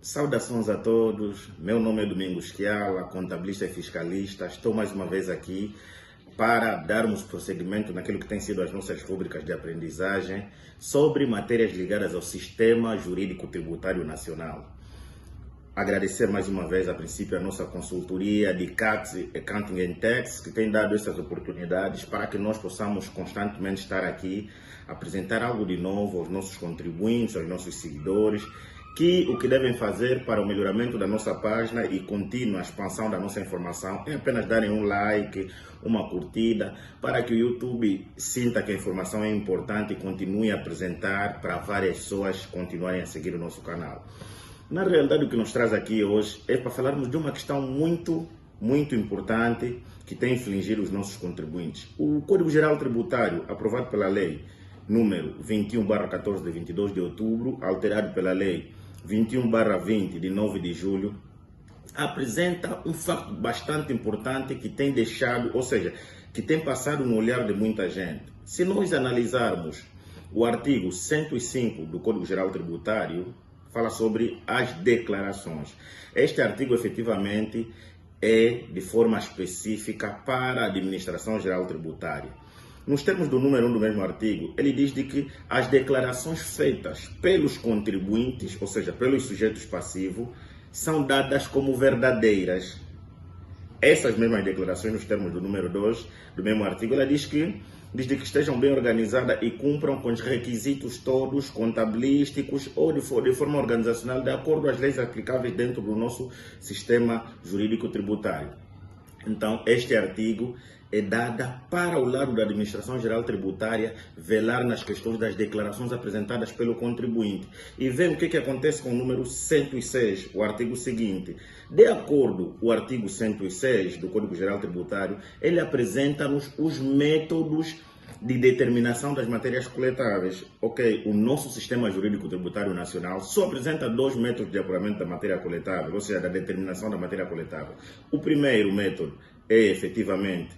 Saudações a todos, meu nome é Domingos Schiala, contabilista e fiscalista. Estou mais uma vez aqui para darmos prosseguimento naquilo que tem sido as nossas rubricas de aprendizagem sobre matérias ligadas ao Sistema Jurídico Tributário Nacional. Agradecer mais uma vez, a princípio, a nossa consultoria de CATS Accounting and Tax, que tem dado essas oportunidades para que nós possamos constantemente estar aqui, apresentar algo de novo aos nossos contribuintes, aos nossos seguidores, que o que devem fazer para o melhoramento da nossa página e contínua expansão da nossa informação é apenas darem um like, uma curtida, para que o YouTube sinta que a informação é importante e continue a apresentar para várias pessoas continuarem a seguir o nosso canal. Na realidade, o que nos traz aqui hoje é para falarmos de uma questão muito importante que tem infligido os nossos contribuintes. O Código Geral Tributário, aprovado pela Lei número 21/14 de 22 de outubro, alterado pela Lei 21/20 de 9 de julho, apresenta um fato bastante importante que tem deixado, ou seja, que tem passado no olhar de muita gente. Se nós analisarmos o artigo 105 do Código Geral Tributário, fala sobre as declarações. Este artigo, efetivamente, é de forma específica para a Administração Geral Tributária. Nos termos do número 1 do mesmo artigo, ele diz de que as declarações feitas pelos contribuintes, ou seja, pelos sujeitos passivos, são dadas como verdadeiras. Essas mesmas declarações, nos termos do número 2 do mesmo artigo, ela diz que estejam bem organizadas e cumpram com os requisitos todos contabilísticos ou de forma organizacional, de acordo às leis aplicáveis dentro do nosso sistema jurídico tributário. Então, este artigo é dada para o lado da Administração Geral Tributária velar nas questões das declarações apresentadas pelo contribuinte. E vê o que acontece com o número 106, o artigo seguinte. De acordo com o artigo 106 do Código Geral Tributário, ele apresenta-nos os métodos de determinação das matérias coletáveis. Ok, o nosso sistema jurídico tributário nacional só apresenta dois métodos de apuramento da matéria coletável, ou seja, da determinação da matéria coletável. O primeiro método é efetivamente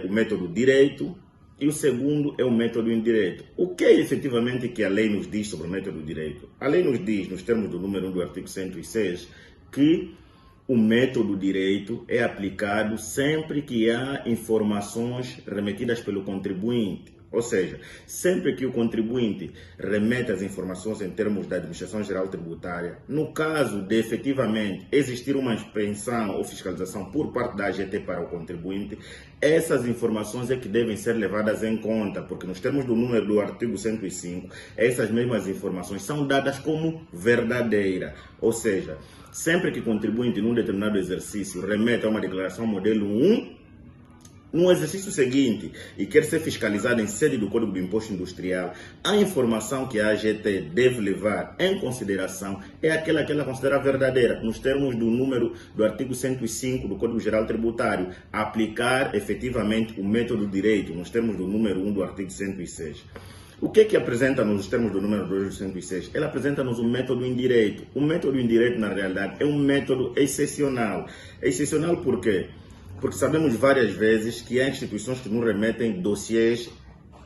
o método direito e o segundo é o método indireto. O que é efetivamente que a lei nos diz sobre o método direito? A lei nos diz, nos termos do número 1 do artigo 106, que o método direito é aplicado sempre que há informações remetidas pelo contribuinte. Ou seja, sempre que o contribuinte remete as informações em termos da Administração Geral Tributária, no caso de efetivamente existir uma inspeção ou fiscalização por parte da AGT para o contribuinte, essas informações é que devem ser levadas em conta, porque nos termos do número do artigo 105, essas mesmas informações são dadas como verdadeiras. Ou seja, sempre que o contribuinte num determinado exercício remete a uma declaração modelo 1, no exercício seguinte, e quer ser fiscalizado em sede do Código do Imposto Industrial, a informação que a AGT deve levar em consideração é aquela que ela considera verdadeira, nos termos do número do artigo 105 do Código Geral Tributário, aplicar efetivamente o método direito, nos termos do número 1 do artigo 106. O que apresenta-nos nos termos do número 2 do 106? Ela apresenta-nos o método indireto. O método indireto, na realidade, é um método excepcional. Excepcional por quê? Porque sabemos várias vezes que há instituições que nos remetem dossiês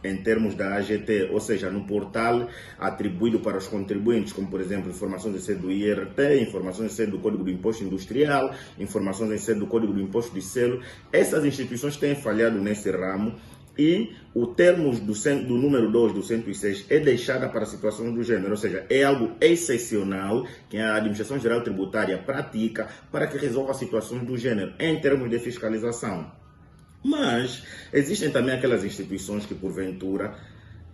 em termos da AGT, ou seja, no portal atribuído para os contribuintes, como por exemplo informações em sede do IRT, informações em sede do Código do Imposto Industrial, informações em sede do Código do Imposto de Selo. Essas instituições têm falhado nesse ramo e o termo do número 2 do 106 é deixada para situações do gênero, ou seja, é algo excepcional que a Administração Geral Tributária pratica para que resolva situações do gênero em termos de fiscalização. Mas existem também aquelas instituições que, porventura,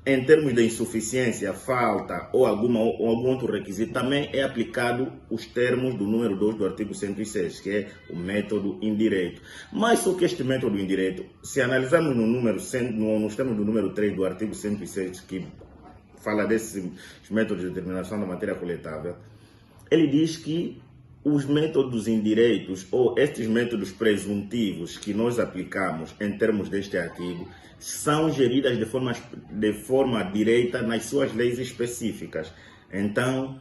em termos de insuficiência, falta ou algum outro requisito, também é aplicado os termos do número 2 do artigo 106, que é o método indireto. Mas só que este método indireto, se analisarmos nos termos do número 3 do artigo 106, que fala desses métodos de determinação da matéria coletável, ele diz que os métodos indiretos ou estes métodos presuntivos que nós aplicamos em termos deste artigo são geridas de forma direita nas suas leis específicas. Então,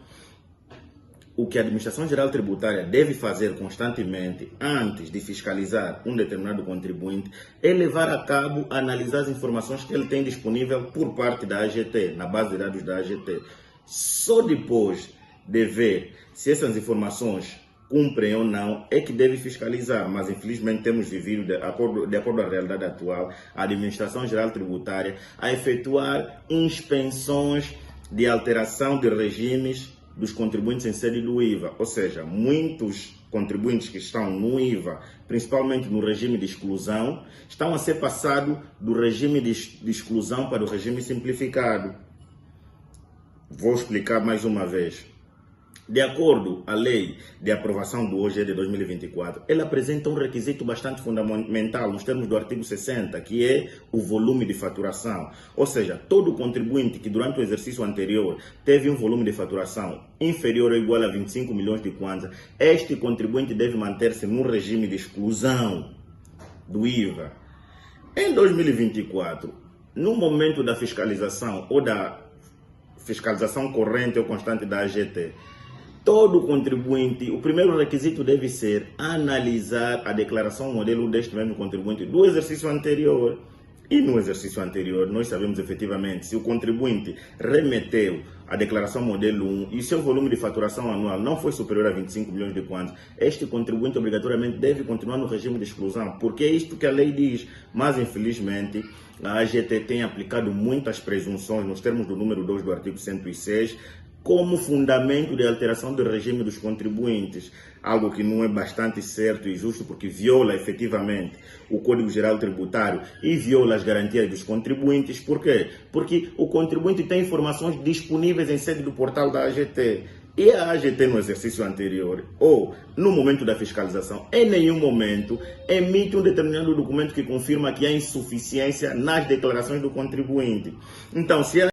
o que a Administração Geral Tributária deve fazer constantemente antes de fiscalizar um determinado contribuinte é levar a cabo, analisar as informações que ele tem disponível por parte da AGT, na base de dados da AGT. Só depois de ver se essas informações cumprem ou não, é que deve fiscalizar, mas infelizmente temos vivido, de acordo à realidade atual, a Administração Geral Tributária a efetuar inspeções de alteração de regimes dos contribuintes em sede do IVA, ou seja, muitos contribuintes que estão no IVA, principalmente no regime de exclusão, estão a ser passados do regime de exclusão para o regime simplificado. Vou explicar mais uma vez. De acordo à lei de aprovação do OGE de 2024, ela apresenta um requisito bastante fundamental nos termos do artigo 60, que é o volume de faturação. Ou seja, todo contribuinte que durante o exercício anterior teve um volume de faturação inferior ou igual a 25 milhões de kwanza, este contribuinte deve manter-se no regime de exclusão do IVA. Em 2024, no momento da fiscalização ou da fiscalização corrente ou constante da AGT, todo contribuinte, o primeiro requisito deve ser analisar a declaração modelo deste mesmo contribuinte do exercício anterior. E no exercício anterior, nós sabemos efetivamente se o contribuinte remeteu a declaração modelo 1 e seu volume de faturação anual não foi superior a 25 milhões de kwanza, este contribuinte obrigatoriamente deve continuar no regime de exclusão, porque é isto que a lei diz. Mas infelizmente a AGT tem aplicado muitas presunções nos termos do número 2 do artigo 106, como fundamento de alteração do regime dos contribuintes, algo que não é bastante certo e justo, porque viola efetivamente o Código Geral Tributário e viola as garantias dos contribuintes. Por quê? Porque o contribuinte tem informações disponíveis em sede do portal da AGT. E a AGT no exercício anterior, ou no momento da fiscalização, em nenhum momento emite um determinado documento que confirma que há insuficiência nas declarações do contribuinte. Então, se a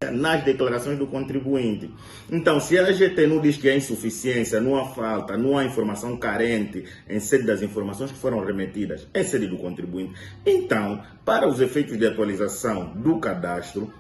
AGT não diz que há insuficiência, não há falta, não há informação carente em sede das informações que foram remetidas em sede do contribuinte, então, para os efeitos de atualização do cadastro,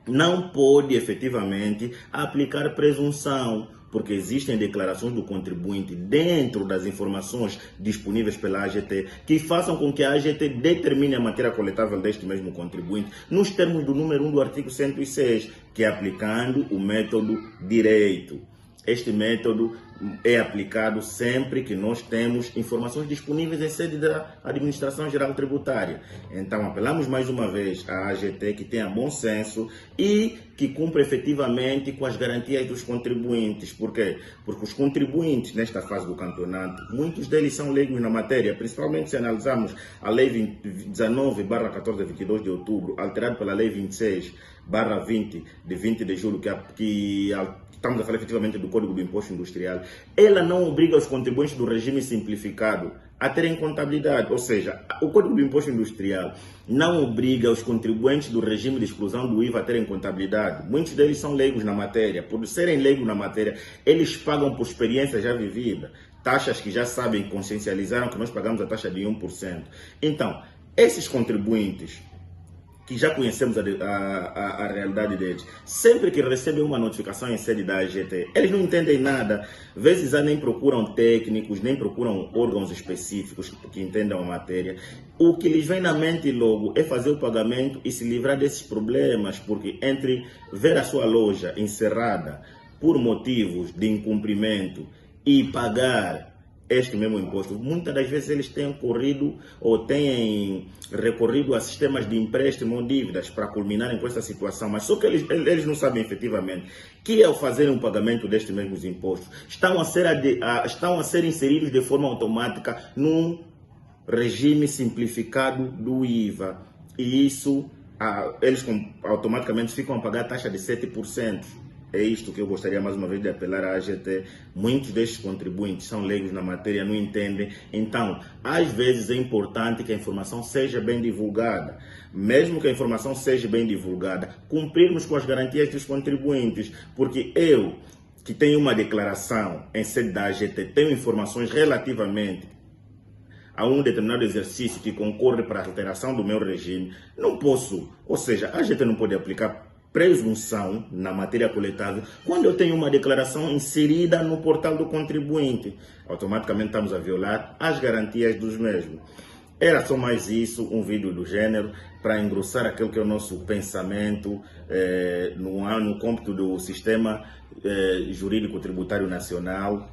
não pode efetivamente aplicar presunção, porque existem declarações do contribuinte dentro das informações disponíveis pela AGT que façam com que a AGT determine a matéria coletável deste mesmo contribuinte nos termos do número 1 do artigo 106, que é aplicando o método direito. Este método é aplicado sempre que nós temos informações disponíveis em sede da Administração Geral Tributária. Então, apelamos mais uma vez à AGT que tenha bom senso e que cumpra efetivamente com as garantias dos contribuintes. Por quê? Porque os contribuintes, nesta fase do campeonato, muitos deles são leigos na matéria, principalmente se analisarmos a Lei 19/14 de 22 de outubro, alterada pela Lei 26/20 de 20 de julho, que estamos a falar efetivamente do Código do Imposto Industrial. Ela não obriga os contribuintes do regime simplificado a terem contabilidade, ou seja, o Código do Imposto Industrial não obriga os contribuintes do regime de exclusão do IVA a terem contabilidade. Muitos deles são leigos na matéria. Por serem leigos na matéria, eles pagam por experiência já vivida, taxas que já sabem, consciencializaram que nós pagamos a taxa de 1%. Então, esses contribuintes que já conhecemos a realidade deles, sempre que recebem uma notificação em sede da AGT, eles não entendem nada, vezes nem procuram técnicos, nem procuram órgãos específicos que entendam a matéria. O que lhes vem na mente logo é fazer o pagamento e se livrar desses problemas, porque entre ver a sua loja encerrada por motivos de incumprimento e pagar este mesmo imposto, muitas das vezes eles têm corrido ou têm recorrido a sistemas de empréstimo ou dívidas para culminarem com essa situação, mas só que eles não sabem efetivamente que ao fazerem o pagamento destes mesmos impostos, estão a ser inseridos de forma automática num regime simplificado do IVA, e isso eles automaticamente ficam a pagar a taxa de 7%. É isto que eu gostaria mais uma vez de apelar à AGT. Muitos destes contribuintes são leigos na matéria, não entendem. Então, às vezes é importante que a informação seja bem divulgada. Mesmo que a informação seja bem divulgada, cumprirmos com as garantias dos contribuintes. Porque eu, que tenho uma declaração em sede da AGT, tenho informações relativamente a um determinado exercício que concorre para a alteração do meu regime, não posso, ou seja, a AGT não pode aplicar presunção na matéria coletável quando eu tenho uma declaração inserida no portal do contribuinte. Automaticamente estamos a violar as garantias dos mesmos. Era só mais isso, um vídeo do gênero, para engrossar aquele que é o nosso pensamento no cômputo do sistema jurídico tributário nacional.